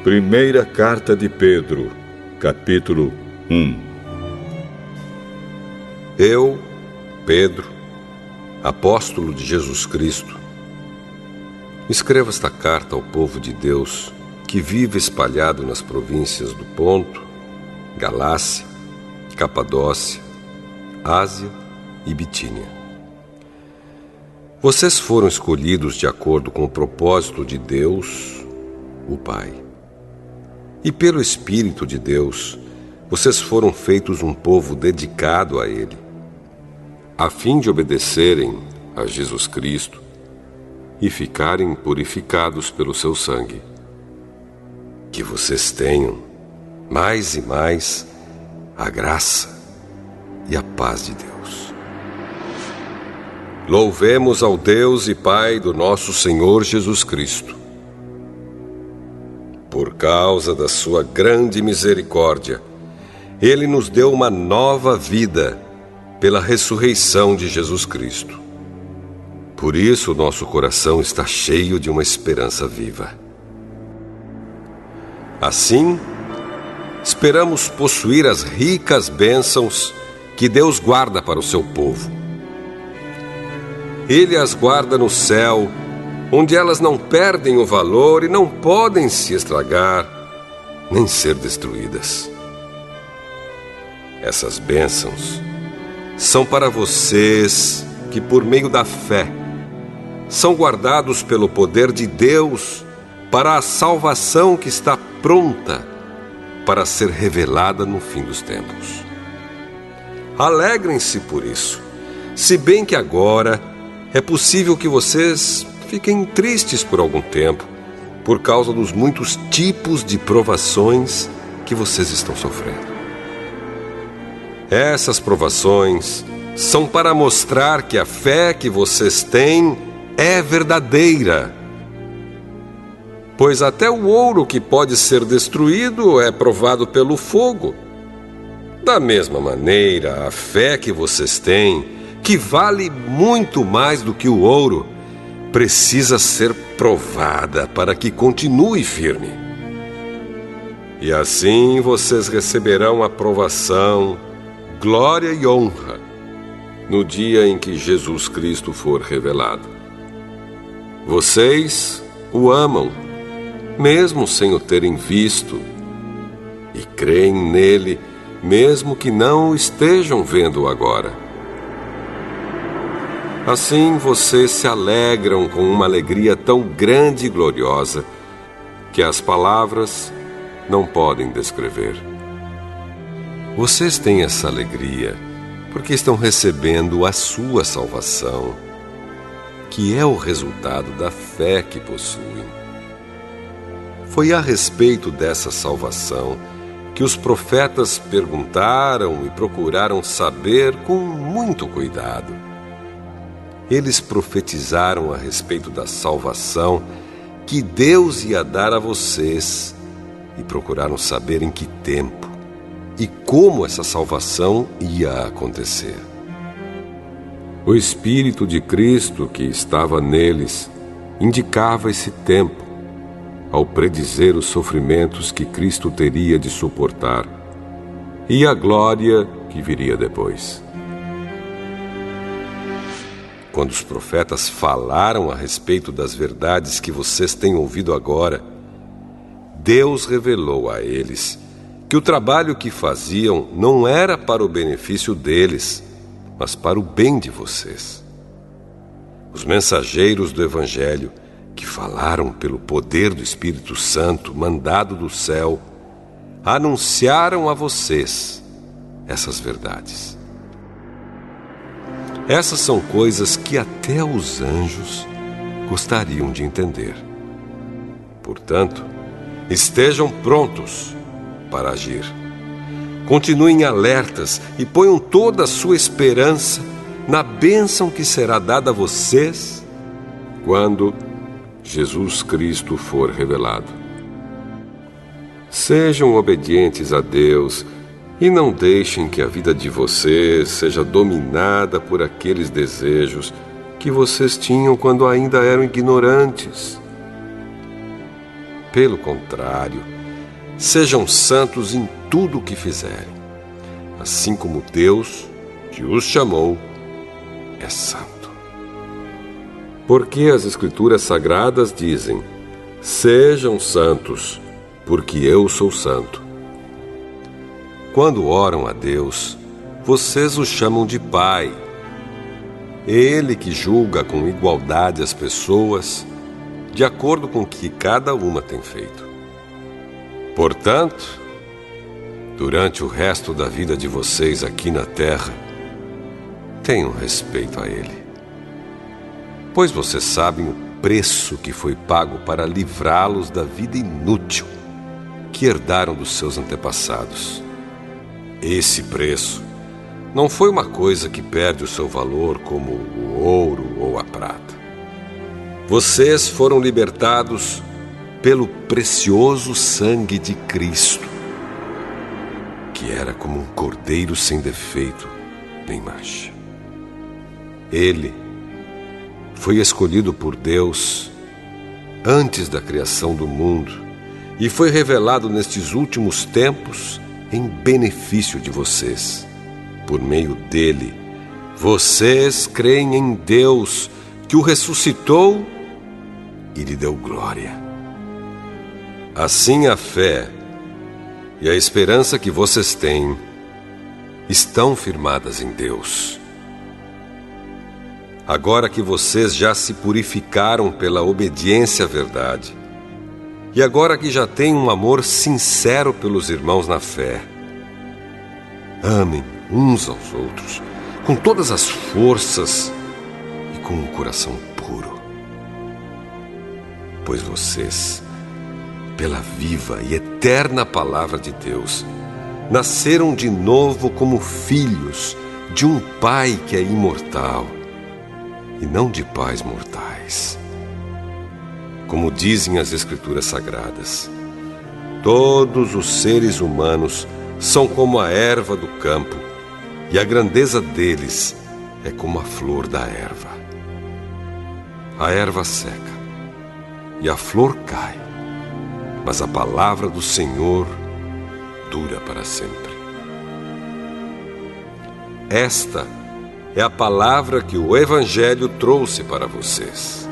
Primeira Carta de Pedro, capítulo 1. Eu, Pedro, apóstolo de Jesus Cristo, escrevo esta carta ao povo de Deus que vive espalhado nas províncias do Ponto, Galácia, Capadócia, Ásia e Bitínia. Vocês foram escolhidos de acordo com o propósito de Deus, o Pai. E pelo Espírito de Deus, vocês foram feitos um povo dedicado a Ele, a fim de obedecerem a Jesus Cristo e ficarem purificados pelo seu sangue. Que vocês tenham, mais e mais, a graça e a paz de Deus. Louvemos ao Deus e Pai do nosso Senhor Jesus Cristo. Por causa da sua grande misericórdia, Ele nos deu uma nova vida pela ressurreição de Jesus Cristo. Por isso, nosso coração está cheio de uma esperança viva. Assim, esperamos possuir as ricas bênçãos que Deus guarda para o seu povo. Ele as guarda no céu, onde elas não perdem o valor e não podem se estragar, nem ser destruídas. Essas bênçãos são para vocês que, por meio da fé, são guardados pelo poder de Deus para a salvação que está pronta para ser revelada no fim dos tempos. Alegrem-se por isso, se bem que agora é possível que vocês fiquem tristes por algum tempo, por causa dos muitos tipos de provações que vocês estão sofrendo. Essas provações são para mostrar que a fé que vocês têm é verdadeira. Pois até o ouro que pode ser destruído é provado pelo fogo. Da mesma maneira, a fé que vocês têm, que vale muito mais do que o ouro, precisa ser provada para que continue firme. E assim vocês receberão aprovação, glória e honra no dia em que Jesus Cristo for revelado. Vocês o amam, mesmo sem o terem visto, e creem nele, mesmo que não o estejam vendo agora. Assim vocês se alegram com uma alegria tão grande e gloriosa que as palavras não podem descrever. Vocês têm essa alegria porque estão recebendo a sua salvação, que é o resultado da fé que possuem. Foi a respeito dessa salvação que os profetas perguntaram e procuraram saber com muito cuidado. Eles profetizaram a respeito da salvação que Deus ia dar a vocês e procuraram saber em que tempo e como essa salvação ia acontecer. O Espírito de Cristo que estava neles indicava esse tempo, ao predizer os sofrimentos que Cristo teria de suportar e a glória que viria depois. Quando os profetas falaram a respeito das verdades que vocês têm ouvido agora, Deus revelou a eles que o trabalho que faziam não era para o benefício deles, mas para o bem de vocês. Os mensageiros do Evangelho, que falaram pelo poder do Espírito Santo mandado do céu, anunciaram a vocês essas verdades. Essas são coisas que até os anjos gostariam de entender. Portanto, estejam prontos para agir. Continuem alertas e ponham toda a sua esperança na bênção que será dada a vocês quando Jesus Cristo for revelado. Sejam obedientes a Deus e não deixem que a vida de vocês seja dominada por aqueles desejos que vocês tinham quando ainda eram ignorantes. Pelo contrário, Sejam santos em tudo o que fizerem, assim como Deus, que os chamou, é santo. Porque as Escrituras Sagradas dizem: sejam santos, porque eu sou santo. Quando oram a Deus, vocês o chamam de Pai. Ele que julga com igualdade as pessoas, de acordo com o que cada uma tem feito. Portanto, durante o resto da vida de vocês aqui na terra, tenham respeito a Ele. Pois vocês sabem o preço que foi pago para livrá-los da vida inútil que herdaram dos seus antepassados. Esse preço não foi uma coisa que perde o seu valor como o ouro ou a prata. Vocês foram libertados pelo precioso sangue de Cristo, que era como um cordeiro sem defeito nem mancha. Ele foi escolhido por Deus antes da criação do mundo e foi revelado nestes últimos tempos em benefício de vocês. Por meio dele, vocês creem em Deus, que o ressuscitou e lhe deu glória. Assim, a fé e a esperança que vocês têm estão firmadas em Deus. Agora que vocês já se purificaram pela obediência à verdade, e agora que já têm um amor sincero pelos irmãos na fé, amem uns aos outros com todas as forças e com um coração puro. Pois vocês, pela viva e eterna palavra de Deus, nasceram de novo como filhos de um Pai que é imortal e não de pais mortais. Como dizem as Escrituras Sagradas, todos os seres humanos são como a erva do campo, e a grandeza deles é como a flor da erva. A erva seca e a flor cai, mas a palavra do Senhor dura para sempre. Esta é a palavra que o Evangelho trouxe para vocês.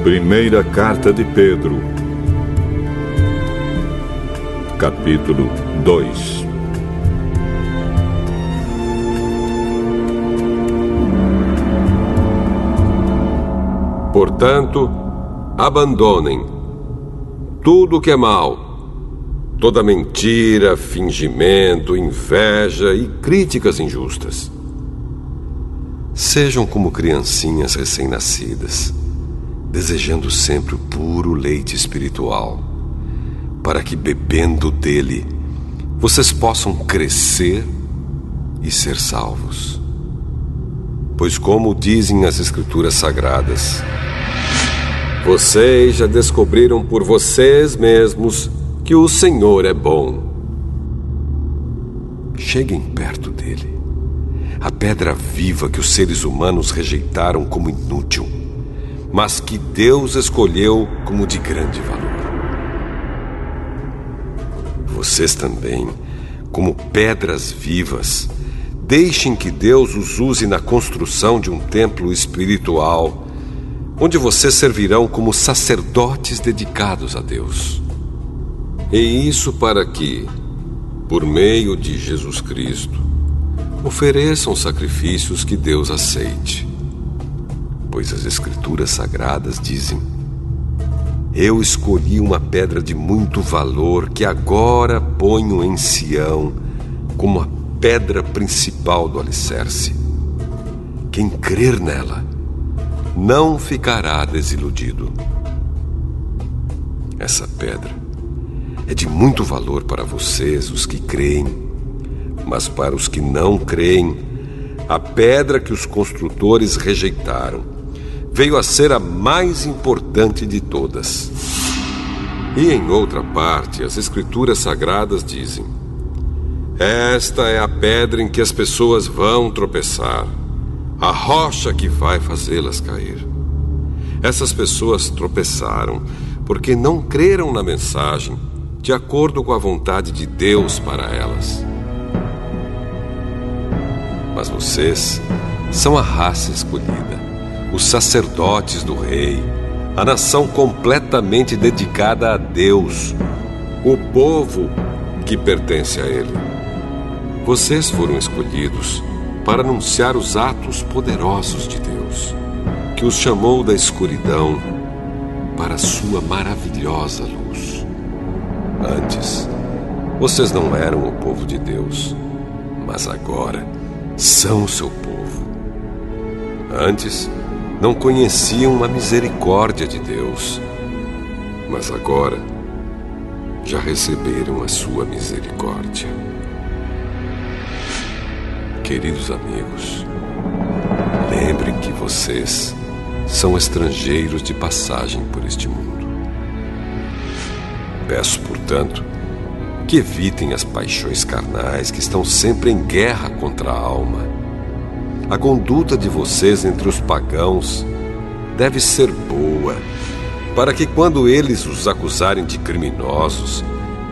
Primeira Carta de Pedro, capítulo 2. Portanto, abandonem tudo o que é mal, toda mentira, fingimento, inveja e críticas injustas. Sejam como criancinhas recém-nascidas, desejando sempre o puro leite espiritual, para que, bebendo dele, vocês possam crescer e ser salvos. Pois, como dizem as Escrituras Sagradas, vocês já descobriram por vocês mesmos que o Senhor é bom. Cheguem perto dele, a pedra viva que os seres humanos rejeitaram como inútil, mas que Deus escolheu como de grande valor. Vocês também, como pedras vivas, deixem que Deus os use na construção de um templo espiritual, onde vocês servirão como sacerdotes dedicados a Deus. E isso para que, por meio de Jesus Cristo, ofereçam sacrifícios que Deus aceite. Pois as Escrituras Sagradas dizem: eu escolhi uma pedra de muito valor que agora ponho em Sião como a pedra principal do alicerce. Quem crer nela não ficará desiludido. Essa pedra é de muito valor para vocês, os que creem. Mas para os que não creem, a pedra que os construtores rejeitaram veio a ser a mais importante de todas. E em outra parte, as Escrituras Sagradas dizem: esta é a pedra em que as pessoas vão tropeçar, a rocha que vai fazê-las cair. Essas pessoas tropeçaram porque não creram na mensagem de acordo com a vontade de Deus para elas. Mas vocês são a raça escolhida, os sacerdotes do rei, a nação completamente dedicada a Deus, o povo que pertence a Ele. Vocês foram escolhidos para anunciar os atos poderosos de Deus, que os chamou da escuridão para a sua maravilhosa luz. Antes, vocês não eram o povo de Deus, mas agora são o seu povo. Antes, não conheciam a misericórdia de Deus, mas agora já receberam a sua misericórdia. Queridos amigos, lembrem que vocês são estrangeiros de passagem por este mundo. Peço, portanto, que evitem as paixões carnais que estão sempre em guerra contra a alma. A conduta de vocês entre os pagãos deve ser boa, para que quando eles os acusarem de criminosos,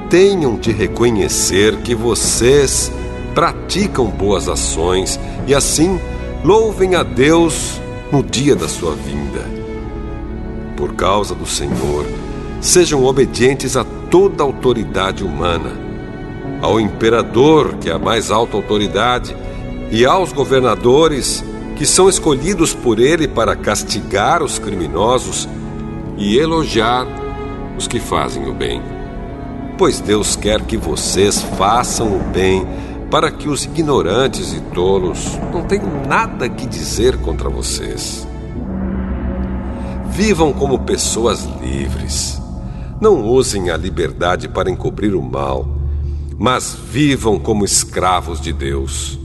tenham de reconhecer que vocês praticam boas ações e assim louvem a Deus no dia da sua vinda. Por causa do Senhor, sejam obedientes a toda autoridade humana, ao imperador, que é a mais alta autoridade, e aos governadores, que são escolhidos por ele para castigar os criminosos e elogiar os que fazem o bem. Pois Deus quer que vocês façam o bem, para que os ignorantes e tolos não tenham nada que dizer contra vocês. Vivam como pessoas livres. Não usem a liberdade para encobrir o mal, mas vivam como escravos de Deus.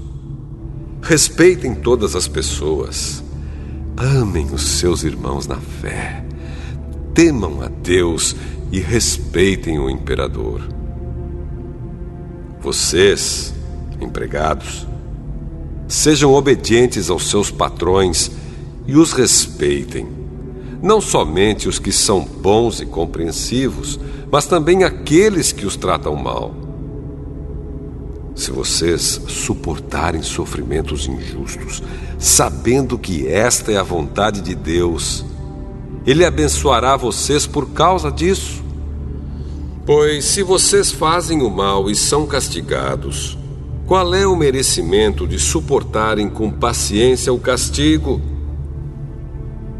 Respeitem todas as pessoas. Amem os seus irmãos na fé. Temam a Deus e respeitem o imperador. Vocês, empregados, sejam obedientes aos seus patrões e os respeitem, não somente os que são bons e compreensivos, mas também aqueles que os tratam mal. Se vocês suportarem sofrimentos injustos, sabendo que esta é a vontade de Deus, Ele abençoará vocês por causa disso. Pois se vocês fazem o mal e são castigados, qual é o merecimento de suportarem com paciência o castigo?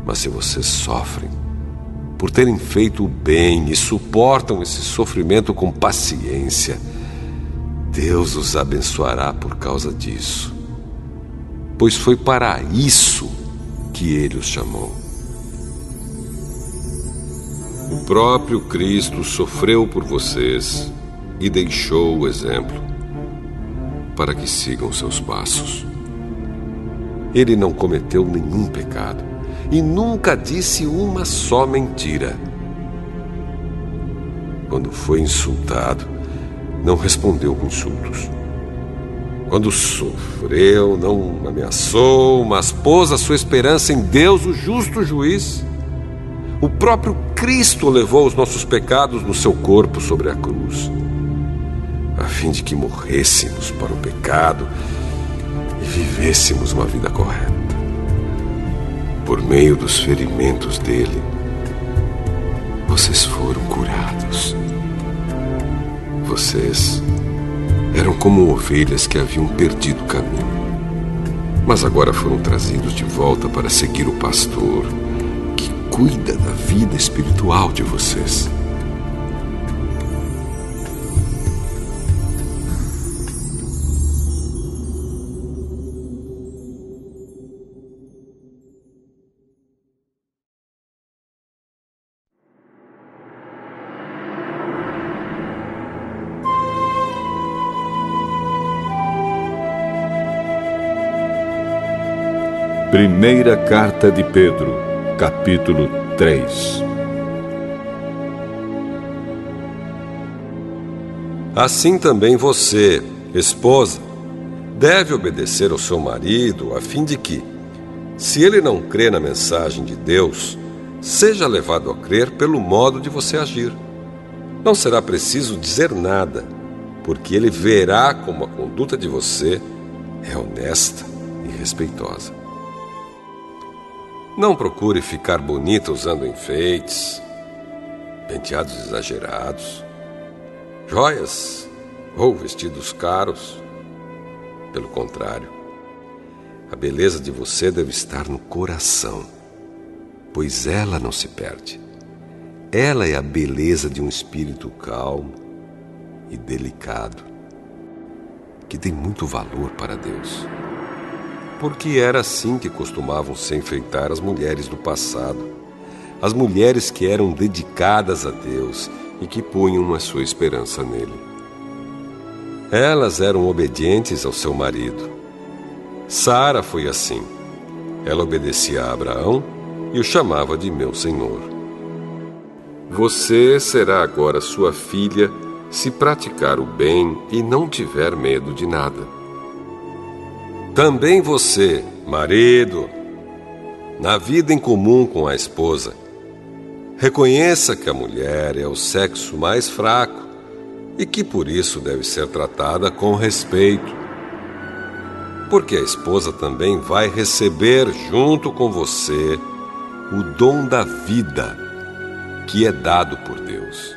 Mas se vocês sofrem por terem feito o bem e suportam esse sofrimento com paciência, Deus os abençoará por causa disso, pois foi para isso que Ele os chamou. O próprio Cristo sofreu por vocês e deixou o exemplo para que sigam seus passos. Ele não cometeu nenhum pecado e nunca disse uma só mentira. Quando foi insultado, não respondeu com insultos. Quando sofreu, não ameaçou, mas pôs a sua esperança em Deus, o justo juiz. O próprio Cristo levou os nossos pecados no seu corpo sobre a cruz, a fim de que morrêssemos para o pecado e vivêssemos uma vida correta. Por meio dos ferimentos dele, vocês foram curados. Vocês eram como ovelhas que haviam perdido o caminho, mas agora foram trazidos de volta para seguir o pastor que cuida da vida espiritual de vocês. Primeira Carta de Pedro, capítulo 3. Assim também você, esposa, deve obedecer ao seu marido, a fim de que, se ele não crê na mensagem de Deus, seja levado a crer pelo modo de você agir. Não será preciso dizer nada, porque ele verá como a conduta de você é honesta e respeitosa. Não procure ficar bonita usando enfeites, penteados exagerados, joias ou vestidos caros. Pelo contrário, a beleza de você deve estar no coração, pois ela não se perde. Ela é a beleza de um espírito calmo e delicado, que tem muito valor para Deus. Porque era assim que costumavam se enfeitar as mulheres do passado, as mulheres que eram dedicadas a Deus e que punham a sua esperança nele. Elas eram obedientes ao seu marido. Sara foi assim. Ela obedecia a Abraão e o chamava de meu senhor. Você será agora sua filha se praticar o bem e não tiver medo de nada. Também você, marido, na vida em comum com a esposa, reconheça que a mulher é o sexo mais fraco e que por isso deve ser tratada com respeito. Porque a esposa também vai receber junto com você o dom da vida que é dado por Deus.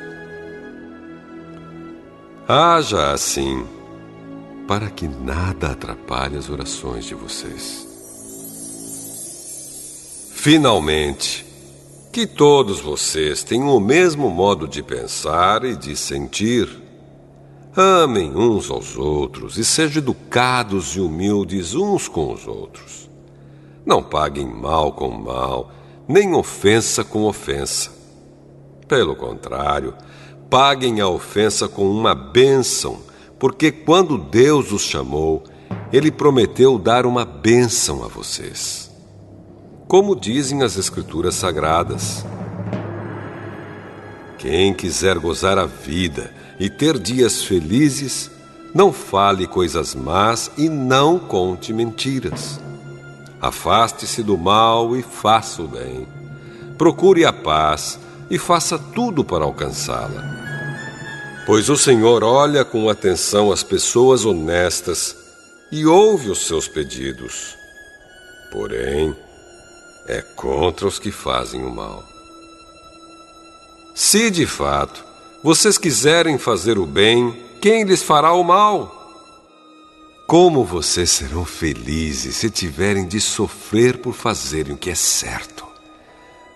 Haja assim, para que nada atrapalhe as orações de vocês. Finalmente, que todos vocês tenham o mesmo modo de pensar e de sentir. Amem uns aos outros e sejam educados e humildes uns com os outros. Não paguem mal com mal, nem ofensa com ofensa. Pelo contrário, paguem a ofensa com uma bênção, porque quando Deus os chamou, Ele prometeu dar uma bênção a vocês. Como dizem as Escrituras Sagradas: quem quiser gozar a vida e ter dias felizes, não fale coisas más e não conte mentiras. Afaste-se do mal e faça o bem. Procure a paz e faça tudo para alcançá-la. Pois o Senhor olha com atenção as pessoas honestas e ouve os seus pedidos. Porém, é contra os que fazem o mal. Se, de fato, vocês quiserem fazer o bem, quem lhes fará o mal? Como vocês serão felizes se tiverem de sofrer por fazerem o que é certo?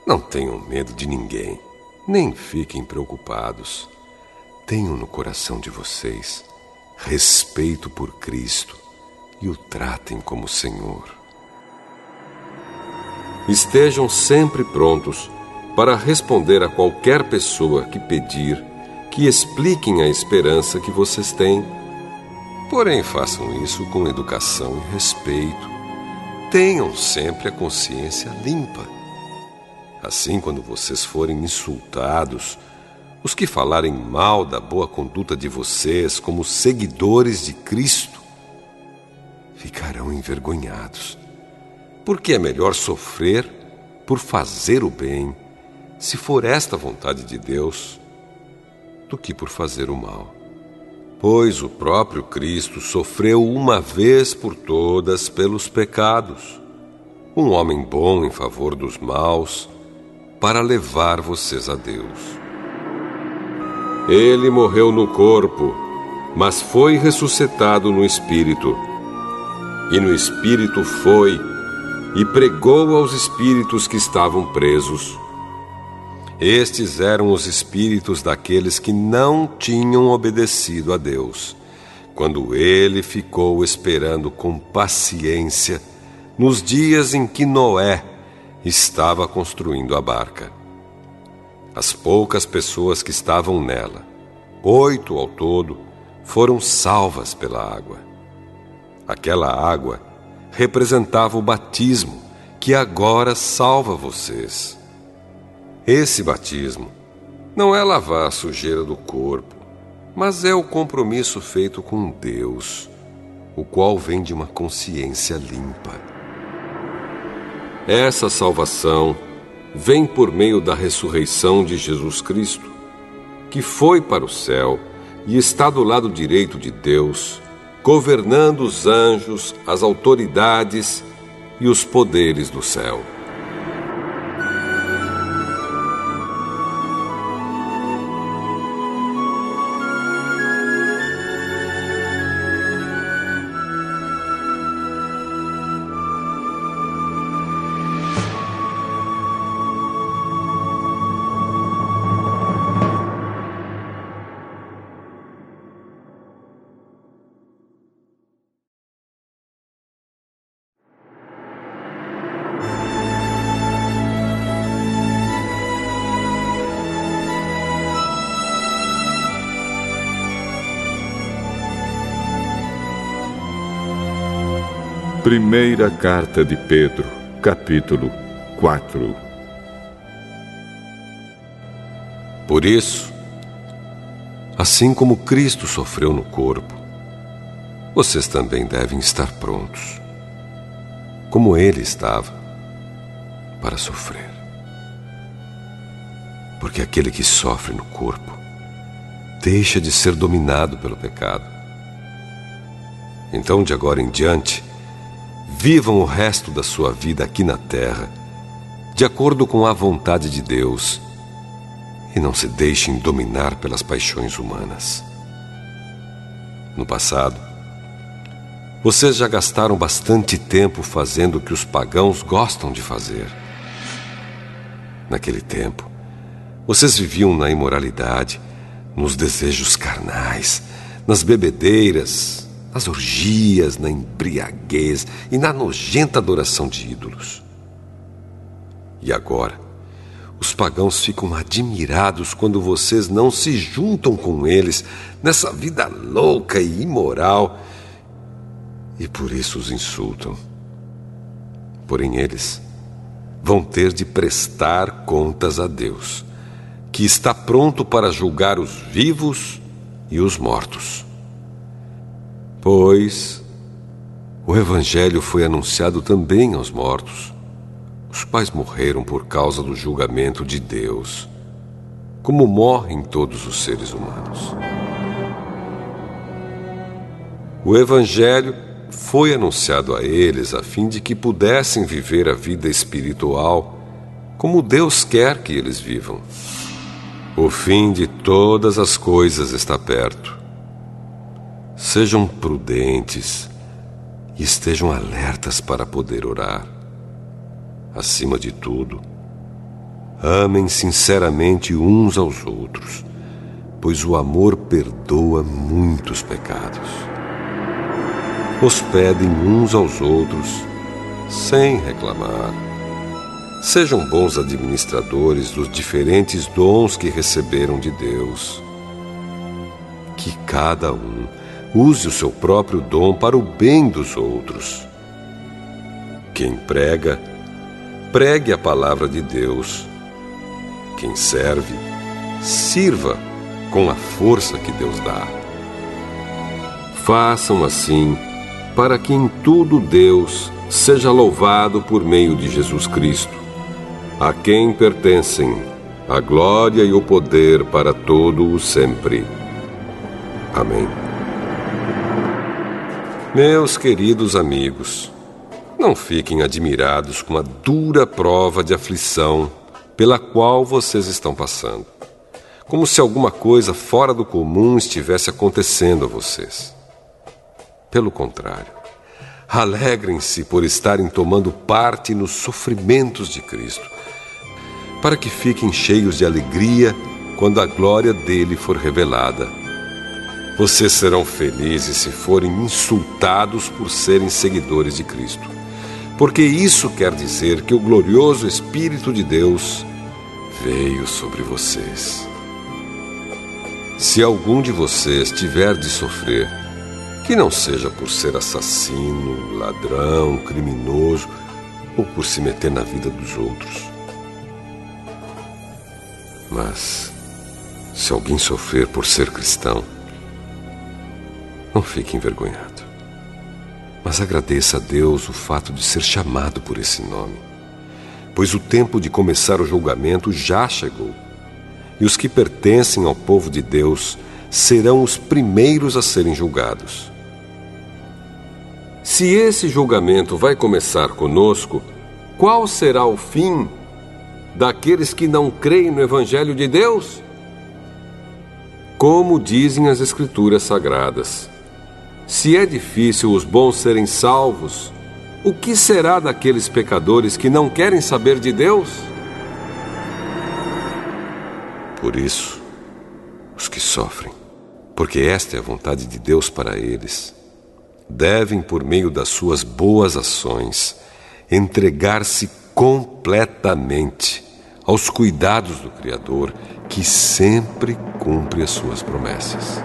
Não tenham medo de ninguém, nem fiquem preocupados. Tenham no coração de vocês respeito por Cristo e o tratem como Senhor. Estejam sempre prontos para responder a qualquer pessoa que pedir que expliquem a esperança que vocês têm. Porém, façam isso com educação e respeito. Tenham sempre a consciência limpa. Assim, quando vocês forem insultados, os que falarem mal da boa conduta de vocês como seguidores de Cristo ficarão envergonhados, porque é melhor sofrer por fazer o bem, se for esta a vontade de Deus, do que por fazer o mal. Pois o próprio Cristo sofreu uma vez por todas pelos pecados, um homem bom em favor dos maus, para levar vocês a Deus. Ele morreu no corpo, mas foi ressuscitado no Espírito. E no Espírito foi e pregou aos espíritos que estavam presos. Estes eram os espíritos daqueles que não tinham obedecido a Deus, quando ele ficou esperando com paciência nos dias em que Noé estava construindo a barca. As poucas pessoas que estavam nela, 8 ao todo, foram salvas pela água. Aquela água representava o batismo que agora salva vocês. Esse batismo não é lavar a sujeira do corpo, mas é o compromisso feito com Deus, o qual vem de uma consciência limpa. Essa salvação vem por meio da ressurreição de Jesus Cristo, que foi para o céu e está do lado direito de Deus, governando os anjos, as autoridades e os poderes do céu. Primeira Carta de Pedro, capítulo 4. Por isso, assim como Cristo sofreu no corpo, vocês também devem estar prontos, como Ele estava, para sofrer. Porque aquele que sofre no corpo deixa de ser dominado pelo pecado. Então, de agora em diante, vivam o resto da sua vida aqui na terra, de acordo com a vontade de Deus, e não se deixem dominar pelas paixões humanas. No passado, vocês já gastaram bastante tempo fazendo o que os pagãos gostam de fazer. Naquele tempo, vocês viviam na imoralidade, nos desejos carnais, nas bebedeiras, nas orgias, na embriaguez e na nojenta adoração de ídolos. E agora, os pagãos ficam admirados quando vocês não se juntam com eles nessa vida louca e imoral, e por isso os insultam. Porém, eles vão ter de prestar contas a Deus, que está pronto para julgar os vivos e os mortos. Pois o Evangelho foi anunciado também aos mortos, os quais morreram por causa do julgamento de Deus, como morrem todos os seres humanos. O Evangelho foi anunciado a eles a fim de que pudessem viver a vida espiritual como Deus quer que eles vivam. O fim de todas as coisas está perto. Sejam prudentes e estejam alertas para poder orar. Acima de tudo, amem sinceramente uns aos outros, pois o amor perdoa muitos pecados. Hospedem uns aos outros sem reclamar. Sejam bons administradores dos diferentes dons que receberam de Deus. Que cada um use o seu próprio dom para o bem dos outros. Quem prega, pregue a palavra de Deus. Quem serve, sirva com a força que Deus dá. Façam assim, para que em tudo Deus seja louvado por meio de Jesus Cristo, a quem pertencem a glória e o poder para todo o sempre. Amém. Meus queridos amigos, não fiquem admirados com a dura prova de aflição pela qual vocês estão passando, como se alguma coisa fora do comum estivesse acontecendo a vocês. Pelo contrário, alegrem-se por estarem tomando parte nos sofrimentos de Cristo, para que fiquem cheios de alegria quando a glória dele for revelada. Vocês serão felizes se forem insultados por serem seguidores de Cristo, porque isso quer dizer que o glorioso Espírito de Deus veio sobre vocês. Se algum de vocês tiver de sofrer, que não seja por ser assassino, ladrão, criminoso ou por se meter na vida dos outros. Mas, se alguém sofrer por ser cristão, não fique envergonhado, mas agradeça a Deus o fato de ser chamado por esse nome, pois o tempo de começar o julgamento já chegou, e os que pertencem ao povo de Deus serão os primeiros a serem julgados. Se esse julgamento vai começar conosco, qual será o fim daqueles que não creem no Evangelho de Deus? Como dizem as Escrituras Sagradas, se é difícil os bons serem salvos, o que será daqueles pecadores que não querem saber de Deus? Por isso, os que sofrem, porque esta é a vontade de Deus para eles, devem, por meio das suas boas ações, entregar-se completamente aos cuidados do Criador, que sempre cumpre as suas promessas.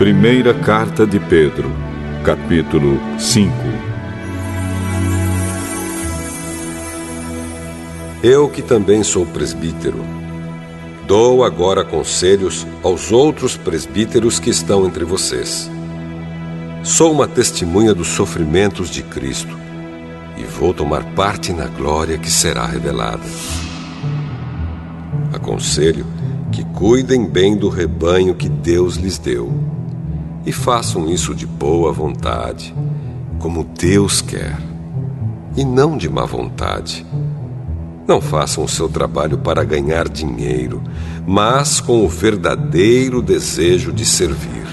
Primeira Carta de Pedro, capítulo 5. Eu, que também sou presbítero, dou agora conselhos aos outros presbíteros que estão entre vocês. Sou uma testemunha dos sofrimentos de Cristo e vou tomar parte na glória que será revelada. Aconselho que cuidem bem do rebanho que Deus lhes deu e façam isso de boa vontade, como Deus quer, e não de má vontade. Não façam o seu trabalho para ganhar dinheiro, mas com o verdadeiro desejo de servir.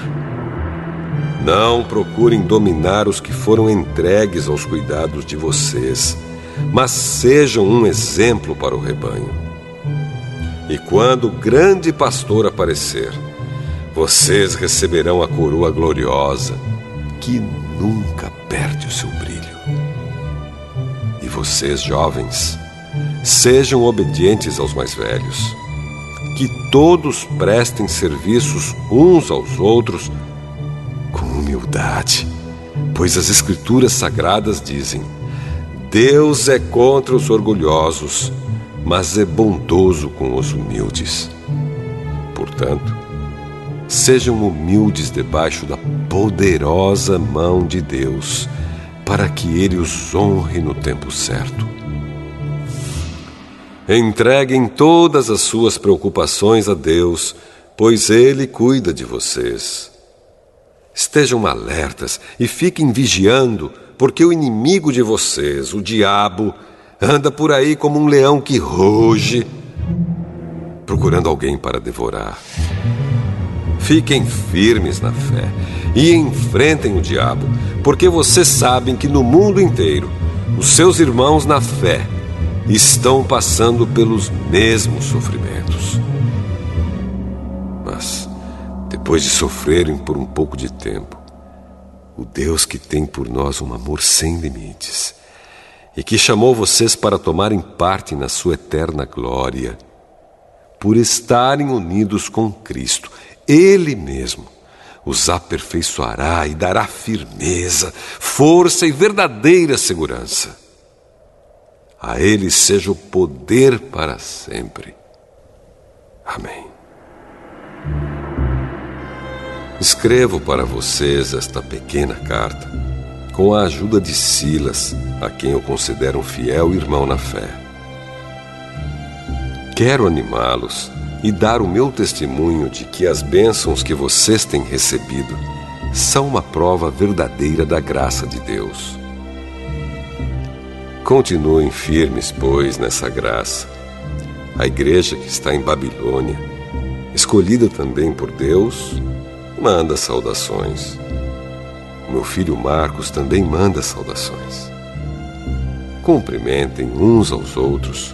Não procurem dominar os que foram entregues aos cuidados de vocês, mas sejam um exemplo para o rebanho. E quando o grande pastor aparecer, vocês receberão a coroa gloriosa, que nunca perde o seu brilho. E vocês, jovens, sejam obedientes aos mais velhos. Que todos prestem serviços uns aos outros com humildade, pois as Escrituras Sagradas dizem: Deus é contra os orgulhosos, mas é bondoso com os humildes. Portanto, sejam humildes debaixo da poderosa mão de Deus, para que Ele os honre no tempo certo. Entreguem todas as suas preocupações a Deus, pois Ele cuida de vocês. Estejam alertas e fiquem vigiando, porque o inimigo de vocês, o diabo, anda por aí como um leão que ruge, procurando alguém para devorar. Fiquem firmes na fé e enfrentem o diabo, porque vocês sabem que no mundo inteiro os seus irmãos na fé estão passando pelos mesmos sofrimentos. Mas, depois de sofrerem por um pouco de tempo, o Deus que tem por nós um amor sem limites e que chamou vocês para tomarem parte na sua eterna glória, por estarem unidos com Cristo, Ele mesmo os aperfeiçoará e dará firmeza, força e verdadeira segurança. A Ele seja o poder para sempre. Amém. Escrevo para vocês esta pequena carta com a ajuda de Silas, a quem eu considero um fiel irmão na fé. Quero animá-los e dar o meu testemunho de que as bênçãos que vocês têm recebido são uma prova verdadeira da graça de Deus. continuem firmes, pois, nessa graça. A igreja que está em Babilônia, escolhida também por Deus, manda saudações. O meu filho Marcos também manda saudações. Cumprimentem uns aos outros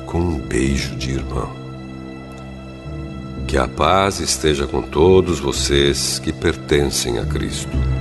com um beijo de irmão. Que a paz esteja com todos vocês que pertencem a Cristo.